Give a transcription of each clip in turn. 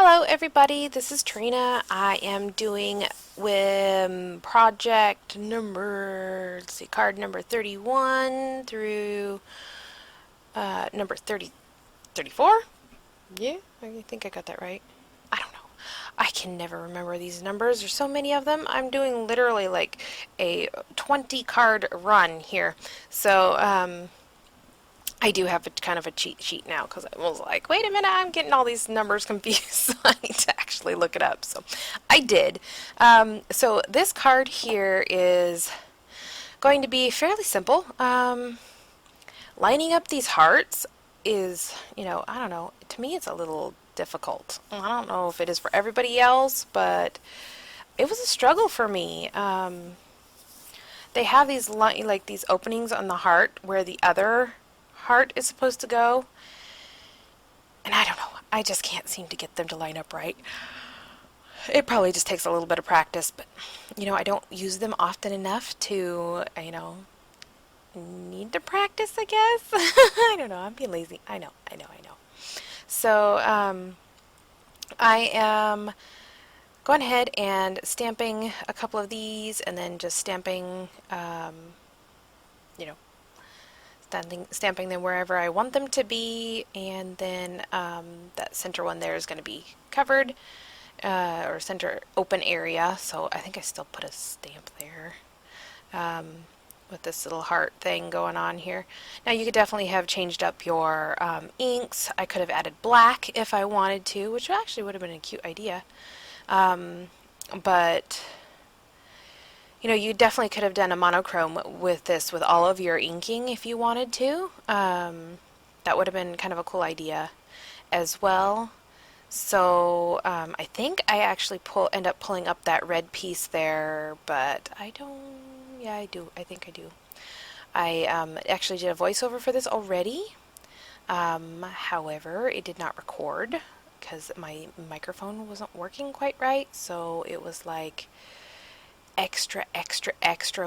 Hello everybody, this is Trina. I am doing with project number, let's see, card number 31 through number 34? Yeah, I think I got that right. I don't know. I can never remember these numbers. There's so many of them. I'm doing literally like a 20 card run here. So, I do have a kind of a cheat sheet now because I was like, wait a minute, I'm getting all these numbers confused. So I need to actually look it up. So I did. So this card here is going to be fairly simple. Lining up these hearts is, I don't know. To me, it's a little difficult. I don't know if it is for everybody else, but it was a struggle for me. They have these like these openings on the heart where the other heart is supposed to go, and I don't know, I just can't seem to get them to line up right. It probably just takes a little bit of practice, but I don't use them often enough to need to practice, I guess. I don't know, I'm being lazy. I know. So I am going ahead and stamping a couple of these, and then just stamping you know stamping them wherever I want them to be, and then that center one there is going to be covered, or center open area, so I think I still put a stamp there with this little heart thing going on here. Now you could definitely have changed up your inks. I could have added black if I wanted to, which actually would have been a cute idea, but you definitely could have done a monochrome with this, with all of your inking if you wanted to. That would have been kind of a cool idea as well. So I think I actually end up pulling up that red piece there, but I don't. Yeah, I do. I think I do. I actually did a voiceover for this already. However, it did not record because my microphone wasn't working quite right. So it was like extra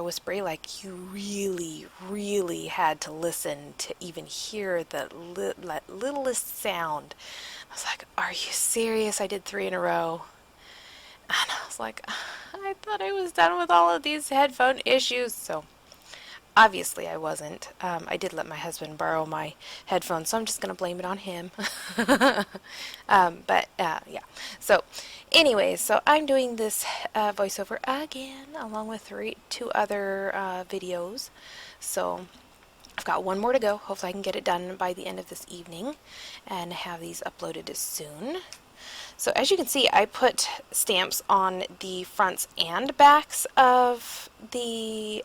whispery, like you really had to listen to even hear the littlest sound. I was like, are you serious? I did 3 in a row. And I was like, I thought I was done with all of these headphone issues. So obviously I wasn't. I did let my husband borrow my headphones, so I'm just going to blame it on him. But yeah. So anyways, so I'm doing this voiceover again, along with 2 other videos. So I've got one more to go. Hopefully I can get it done by the end of this evening and have these uploaded soon. So as you can see, I put stamps on the fronts and backs of the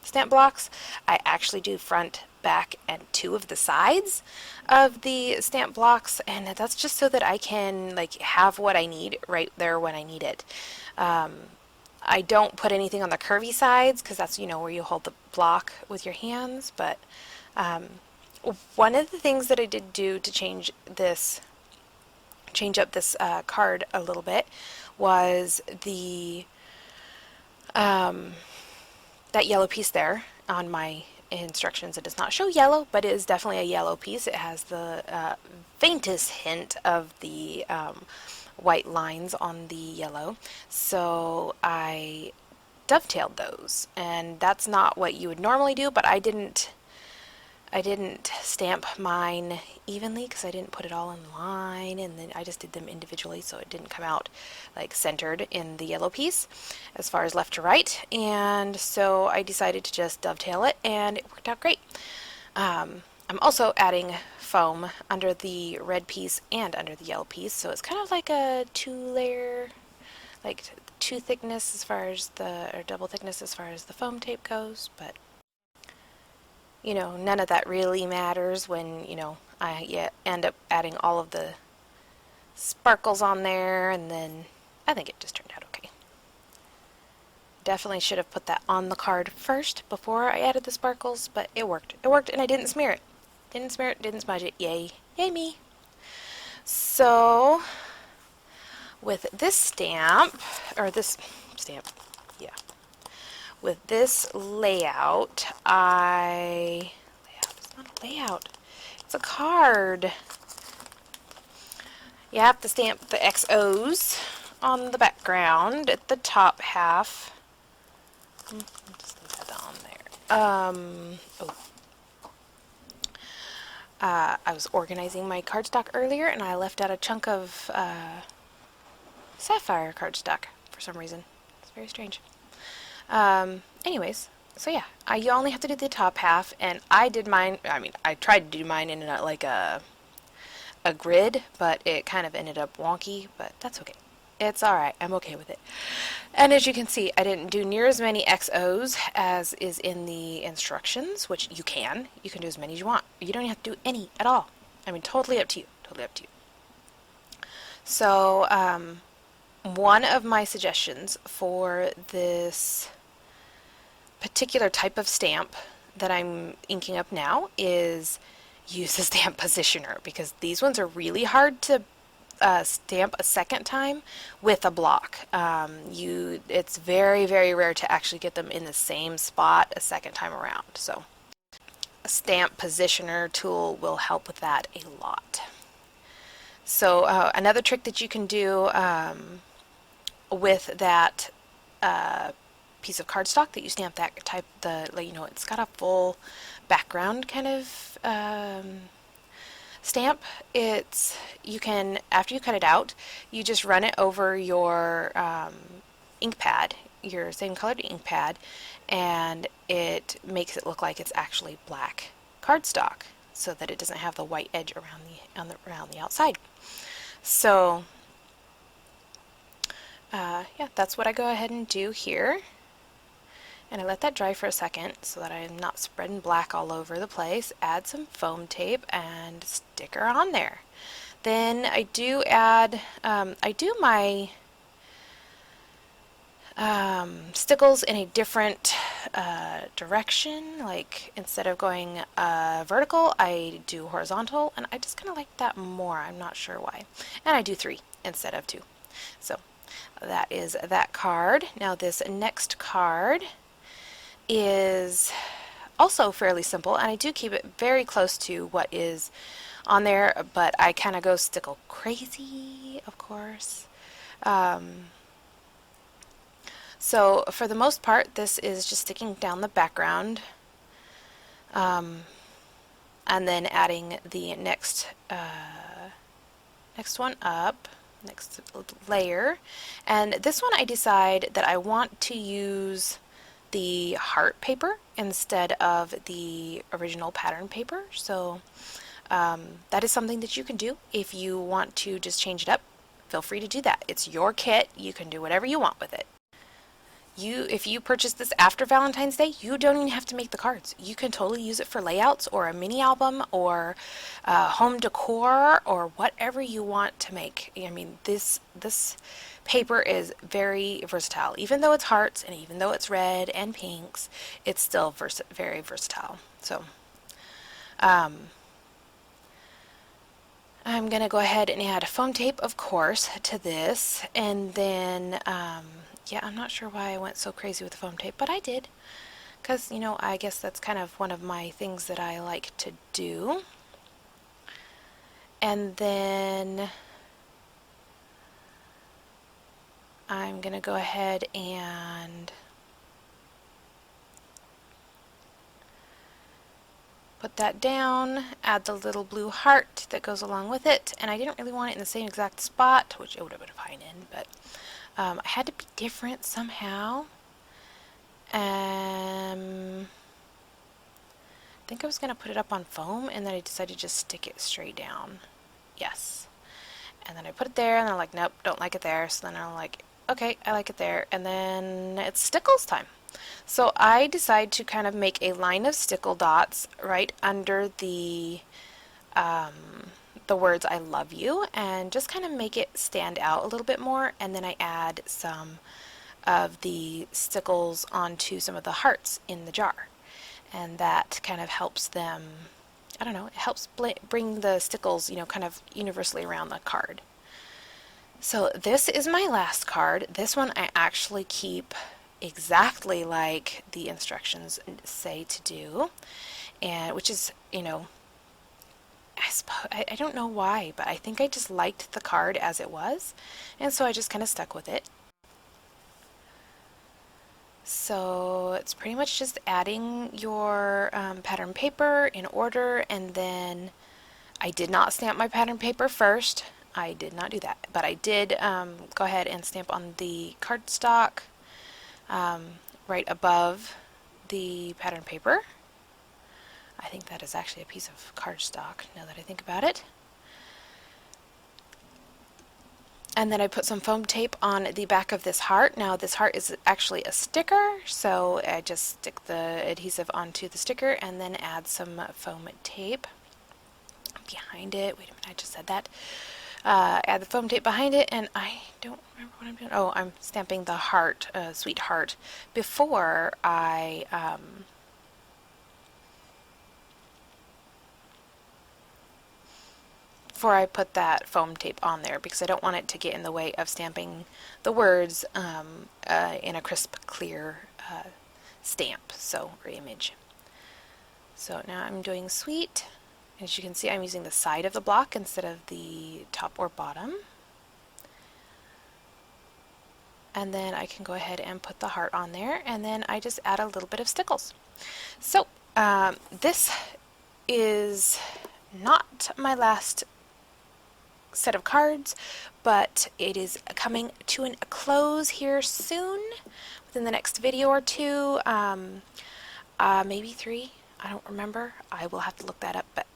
stamp blocks. I actually do front, back, and 2 of the sides of the stamp blocks, and that's just so that I can have what I need right there when I need it. I don't put anything on the curvy sides because that's where you hold the block with your hands, but one of the things that I did do to change up this card a little bit was the that yellow piece there. On my instructions it does not show yellow, but it is definitely a yellow piece. It has the faintest hint of the white lines on the yellow, so I dovetailed those, and that's not what you would normally do, but I didn't stamp mine evenly because I didn't put it all in line, and then I just did them individually, so it didn't come out centered in the yellow piece as far as left to right, and so I decided to just dovetail it, and it worked out great. I'm also adding foam under the red piece and under the yellow piece, so it's kind of like a 2-layer, like 2 thickness as far as or double thickness as far as the foam tape goes, but none of that really matters when, I end up adding all of the sparkles on there, and then I think it just turned out okay. Definitely should have put that on the card first before I added the sparkles, but it worked. It worked, and I didn't smear it. Didn't smudge it. Yay. Yay me. So, with this stamp, yeah. With this layout, it's not a layout, it's a card. You have to stamp the XOs on the background at the top half. Just leave that on there. I was organizing my cardstock earlier and I left out a chunk of sapphire cardstock for some reason. It's very strange. Anyways, so yeah, you only have to do the top half, and I did mine. I mean, I tried to do mine in like a grid, but it kind of ended up wonky. But that's okay. It's all right. I'm okay with it. And as you can see, I didn't do near as many XOs as is in the instructions, which you can. You can do as many as you want. You don't have to do any at all. I mean, totally up to you. Totally up to you. So, one of my suggestions for this particular type of stamp that I'm inking up now is use a stamp positioner, because these ones are really hard to stamp a second time with a block. It's very, very rare to actually get them in the same spot a second time around. So a stamp positioner tool will help with that a lot. So another trick that you can do with that piece of cardstock that you stamp that type, it's got a full background kind of stamp. You can, after you cut it out, you just run it over your ink pad, your same colored ink pad, and it makes it look like it's actually black cardstock, so that it doesn't have the white edge around the outside. So yeah, that's what I go ahead and do here. And I let that dry for a second so that I'm not spreading black all over the place. Add some foam tape and stick her on there. Then I do add, I do my Stickles in a different direction. Like, instead of going vertical, I do horizontal, and I just kind of like that more. I'm not sure why. And I do 3 instead of 2. So that is that card. Now this next card is also fairly simple, and I do keep it very close to what is on there, but I kind of go stickle crazy, of course. So for the most part, this is just sticking down the background, and then adding the next one up, next layer. And this one I decide that I want to use the heart paper instead of the original pattern paper. So that is something that you can do if you want to just change it up. Feel free to do that. It's your kit. You can do whatever you want with it. If you purchase this after Valentine's Day, you don't even have to make the cards. You can totally use it for layouts or a mini album or home decor or whatever you want to make. I mean, this paper is very versatile. Even though it's hearts and even though it's red and pinks, it's still very versatile. So I'm going to go ahead and add foam tape, of course, to this, and then yeah, I'm not sure why I went so crazy with the foam tape, but I did, because, I guess that's kind of one of my things that I like to do. And then I'm going to go ahead and put that down, add the little blue heart that goes along with it, and I didn't really want it in the same exact spot, which it would have been fine in, but I had to be different somehow. I think I was going to put it up on foam, and then I decided to just stick it straight down. Yes. And then I put it there, and I'm like, nope, don't like it there. So then I'm like, okay, I like it there. And then it's Stickles time. So I decide to kind of make a line of stickle dots right under the words I love you, and just kind of make it stand out a little bit more. And then I add some of the stickles onto some of the hearts in the jar, and that kind of helps them, I don't know, it helps bring the stickles, kind of universally around the card. So this is my last card. This one I actually keep exactly like the instructions say to do, and which is, I don't know why, but I think I just liked the card as it was, and so I just kind of stuck with it. So it's pretty much just adding your pattern paper in order, and then I did not stamp my pattern paper first. I did not do that, but I did go ahead and stamp on the cardstock right above the pattern paper. I think that is actually a piece of cardstock now that I think about it. And then I put some foam tape on the back of this heart. Now this heart is actually a sticker, so I just stick the adhesive onto the sticker and then add some foam tape behind it. Wait a minute, I just said that. Add the foam tape behind it, and I don't remember what I'm doing. Oh, I'm stamping the heart, sweetheart, before I put that foam tape on there, because I don't want it to get in the way of stamping the words in a crisp, clear stamp, or image. So now I'm doing sweet. As you can see, I'm using the side of the block instead of the top or bottom. And then I can go ahead and put the heart on there, and then I just add a little bit of Stickles. So this is not my last set of cards, but it is coming to a close here soon, within the next video or two, maybe 3, I don't remember. I will have to look that up, but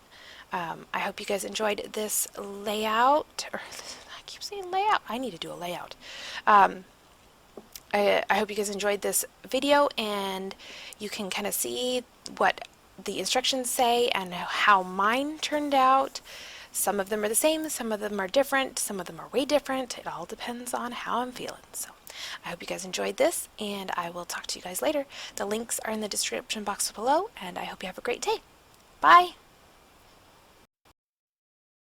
I hope you guys enjoyed this layout, or I keep saying layout, I need to do a layout. I hope you guys enjoyed this video, and you can kind of see what the instructions say and how mine turned out. Some of them are the same, some of them are different, some of them are way different. It all depends on how I'm feeling. So I hope you guys enjoyed this, and I will talk to you guys later. The links are in the description box below, and I hope you have a great day. Bye!